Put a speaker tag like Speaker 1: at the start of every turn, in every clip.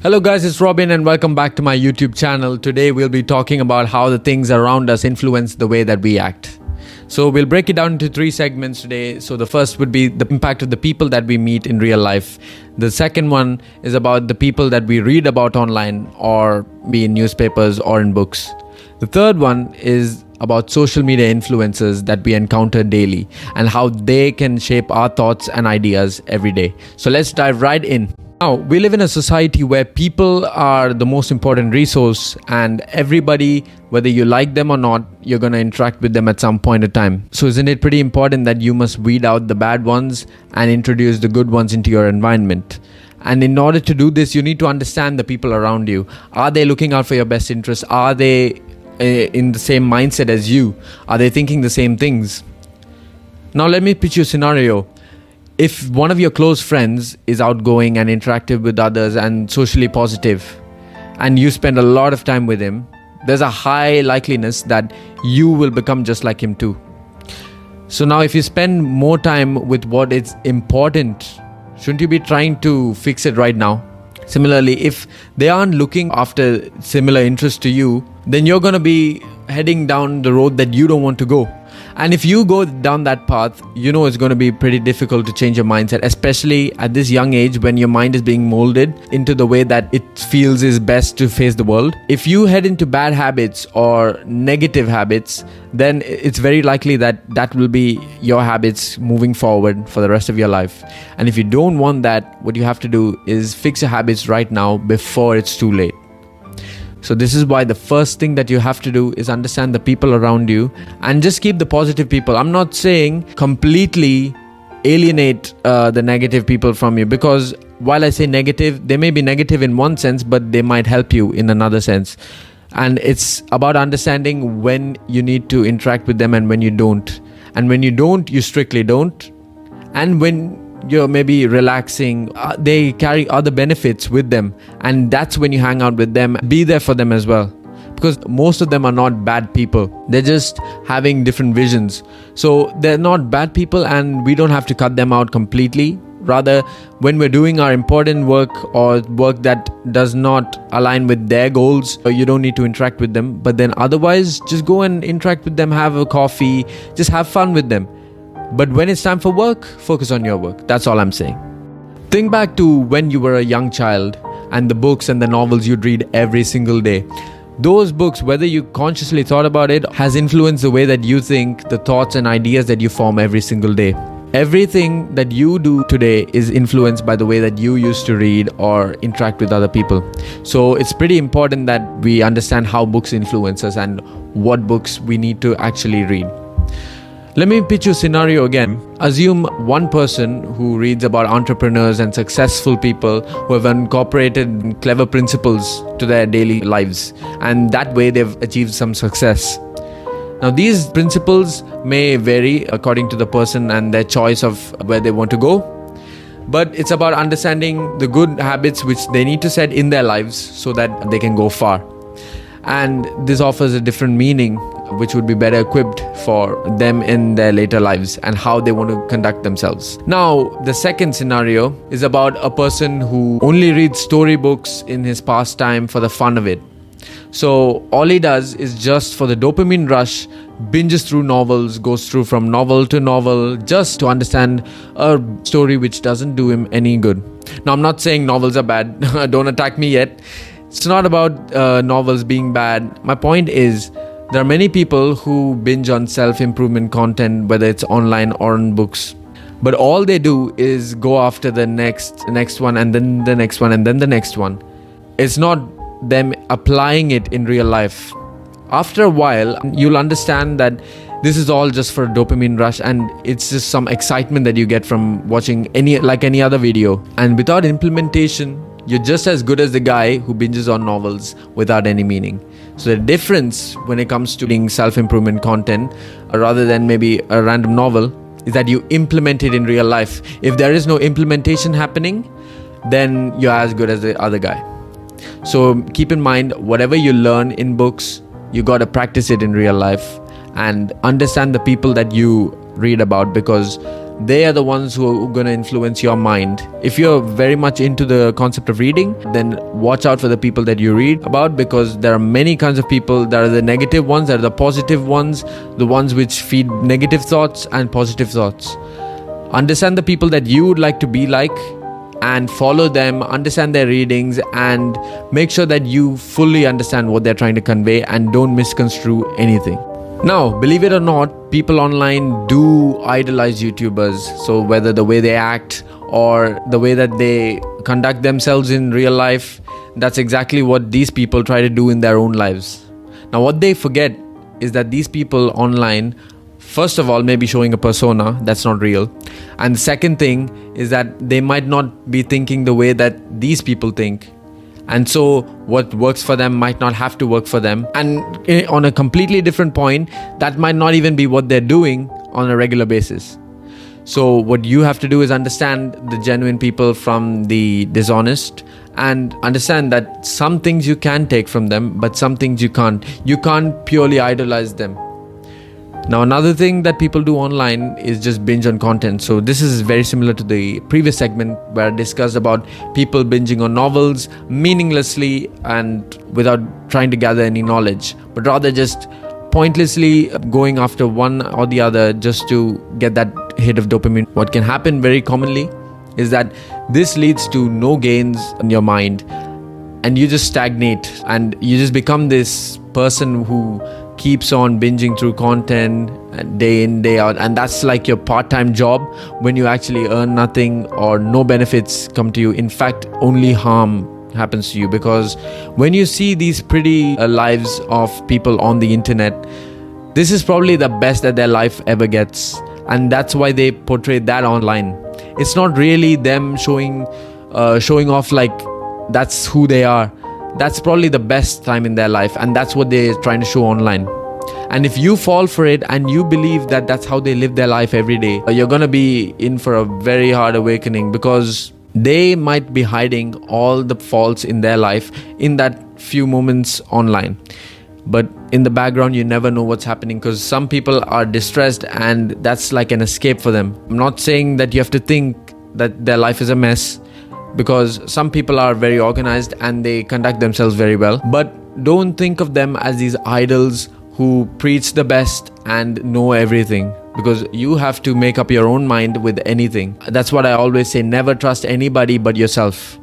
Speaker 1: Hello guys, it's Robin and welcome back to my YouTube channel. Today we'll be talking about how the things around us influence the way that we act. So we'll break it down into three segments today. So the first would be the impact of the people that we meet in real life. The second one is about the people that we read about online or be in newspapers or in books. The third one is about social media influencers that we encounter daily and how they can shape our thoughts and ideas every day. So let's dive right in. Now, we live in a society where people are the most important resource, and everybody, whether you like them or not, you're going to interact with them at some point in time. So isn't it pretty important that you must weed out the bad ones and introduce the good ones into your environment? And in order to do this, you need to understand the people around you. Are they looking out for your best interests? Are they in the same mindset as you? Are they thinking the same things? Now, let me pitch you a scenario. If one of your close friends is outgoing and interactive with others and socially positive, and you spend a lot of time with him, there's a high likeliness that you will become just like him too. So now if you spend more time with what is important, shouldn't you be trying to fix it right now? Similarly, if they aren't looking after similar interests to you, then you're going to be heading down the road that you don't want to go. And if you go down that path, you know it's going to be pretty difficult to change your mindset, especially at this young age when your mind is being molded into the way that it feels is best to face the world. If you head into bad habits or negative habits, then it's very likely that that will be your habits moving forward for the rest of your life. And if you don't want that, what you have to do is fix your habits right now before it's too late. So this is why the first thing that you have to do is understand the people around you and just keep the positive people. I'm not saying completely alienate the negative people from you, because while I say negative, they may be negative in one sense, but they might help you in another sense. And it's about understanding when you need to interact with them and when you don't. And when you don't, you strictly don't. And when you're maybe relaxing, they carry other benefits with them, and that's when you hang out with them. Be there for them as well, because most of them are not bad people. They're just having different visions. So they're not bad people, and we don't have to cut them out completely. Rather, when we're doing our important work or work that does not align with their goals, you don't need to interact with them. But then otherwise, just go and interact with them, have a coffee, just have fun with them. But when it's time for work, focus on your work. That's all I'm saying. Think back to when you were a young child and the books and the novels you'd read every single day. Those books, whether you consciously thought about it, has influenced the way that you think, the thoughts and ideas that you form every single day. Everything that you do today is influenced by the way that you used to read or interact with other people. So it's pretty important that we understand how books influence us and what books we need to actually read. Let me pitch you a scenario again. Assume one person who reads about entrepreneurs and successful people who have incorporated clever principles to their daily lives, and that way they've achieved some success. Now, these principles may vary according to the person and their choice of where they want to go, but it's about understanding the good habits which they need to set in their lives so that they can go far. And this offers a different meaning which would be better equipped for them in their later lives and how they want to conduct themselves. Now, the second scenario is about a person who only reads storybooks in his pastime for the fun of it. So all he does is just for the dopamine rush, binges through novels, goes through from novel to novel just to understand a story which doesn't do him any good. Now, I'm not saying novels are bad. Don't attack me yet. It's not about novels being bad. My point is, there are many people who binge on self-improvement content, whether it's online or in books. But all they do is go after the next one, and then the next one, and then the next one. It's not them applying it in real life. After a while, you'll understand that this is all just for a dopamine rush, and it's just some excitement that you get from watching any other video. And without implementation, you're just as good as the guy who binges on novels without any meaning. So the difference when it comes to reading self-improvement content, rather than maybe a random novel, is that you implement it in real life. If there is no implementation happening, then you're as good as the other guy. So keep in mind, whatever you learn in books, you got to practice it in real life and understand the people that you read about, because they are the ones who are going to influence your mind. If you're very much into the concept of reading, then watch out for the people that you read about, because there are many kinds of people. There are the negative ones, there are the positive ones, the ones which feed negative thoughts and positive thoughts. Understand the people that you would like to be like and follow them, understand their readings, and make sure that you fully understand what they're trying to convey and don't misconstrue anything. Now, believe it or not, people online do idolize YouTubers. So whether the way they act or the way that they conduct themselves in real life, that's exactly what these people try to do in their own lives. Now, what they forget is that these people online, first of all, maybe showing a persona that's not real. And the second thing is that they might not be thinking the way that these people think. And so what works for them might not have to work for them. And on a completely different point, that might not even be what they're doing on a regular basis. So what you have to do is understand the genuine people from the dishonest, and understand that some things you can take from them, but some things you can't. You can't purely idolize them. Now, another thing that people do online is just binge on content. So this is very similar to the previous segment where I discussed about people binging on novels meaninglessly and without trying to gather any knowledge, but rather just pointlessly going after one or the other just to get that hit of dopamine. What can happen very commonly is that this leads to no gains in your mind, and you just stagnate, and you just become this person who keeps on binging through content day in, day out, and that's like your part-time job when you actually earn nothing or no benefits come to you. In fact, only harm happens to you, because when you see these pretty lives of people on the internet, this is probably the best that their life ever gets, and that's why they portray that online. It's not really them showing off like that's who they are. That's probably the best time in their life, and that's what they're trying to show online. And if you fall for it and you believe that that's how they live their life every day, you're going to be in for a very hard awakening, because they might be hiding all the faults in their life in that few moments online. But in the background, you never know what's happening, because some people are distressed and that's like an escape for them. I'm not saying that you have to think that their life is a mess, because some people are very organized and they conduct themselves very well. But don't think of them as these idols who preach the best and know everything, because you have to make up your own mind with anything. That's what I always say, never trust anybody but yourself.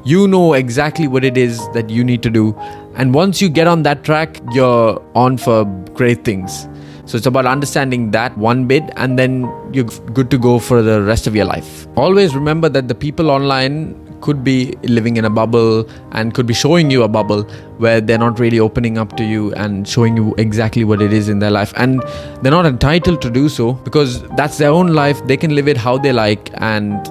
Speaker 1: You know exactly what it is that you need to do, and once you get on that track, you're on for great things. So it's about understanding that one bit, and then you're good to go for the rest of your life. Always remember that the people online could be living in a bubble and could be showing you a bubble where they're not really opening up to you and showing you exactly what it is in their life. And they're not entitled to do so, because that's their own life. They can live it how they like and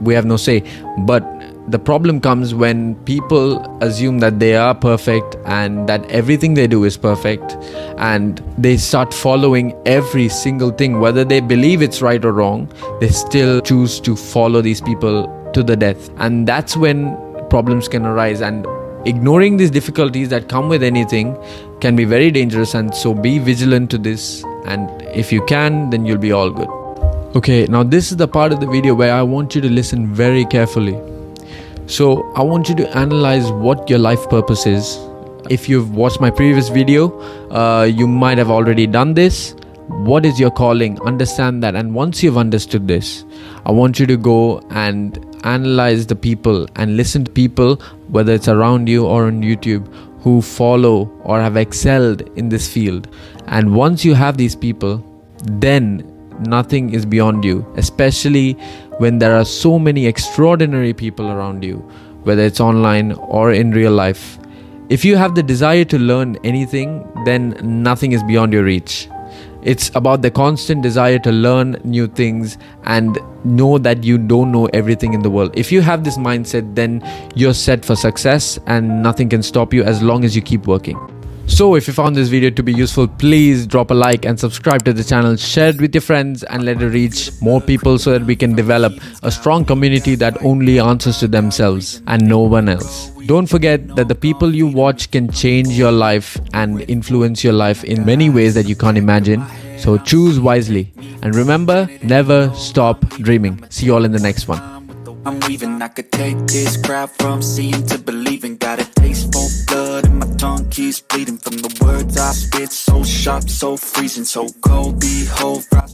Speaker 1: we have no say. But the problem comes when people assume that they are perfect and that everything they do is perfect, and they start following every single thing. Whether they believe it's right or wrong, they still choose to follow these people to the death. And that's when problems can arise, and ignoring these difficulties that come with anything can be very dangerous. And so be vigilant to this, and if you can, then you'll be all good. Okay, now this is the part of the video where I want you to listen very carefully. So I want you to analyze what your life purpose is. If you've watched my previous video, you might have already done this. What is your calling? Understand that. And once you've understood this, I want you to go and analyze the people and listen to people, whether it's around you or on YouTube, who follow or have excelled in this field. And once you have these people, then nothing is beyond you, especially when there are so many extraordinary people around you, whether it's online or in real life. If you have the desire to learn anything, then nothing is beyond your reach. It's about the constant desire to learn new things and know that you don't know everything in the world. If you have this mindset, then you're set for success and nothing can stop you as long as you keep working. So if you found this video to be useful, please drop a like and subscribe to the channel, share it with your friends and let it reach more people so that we can develop a strong community that only answers to themselves and no one else. Don't forget that the people you watch can change your life and influence your life in many ways that you can't imagine. So choose wisely. And remember, never stop dreaming. See you all in the next one.
Speaker 2: I'm leaving, I could take this crowd from seeing to believing. Got a taste for blood and my tongue keeps bleeding from the words I spit. So sharp, so freezing, so cold, behold.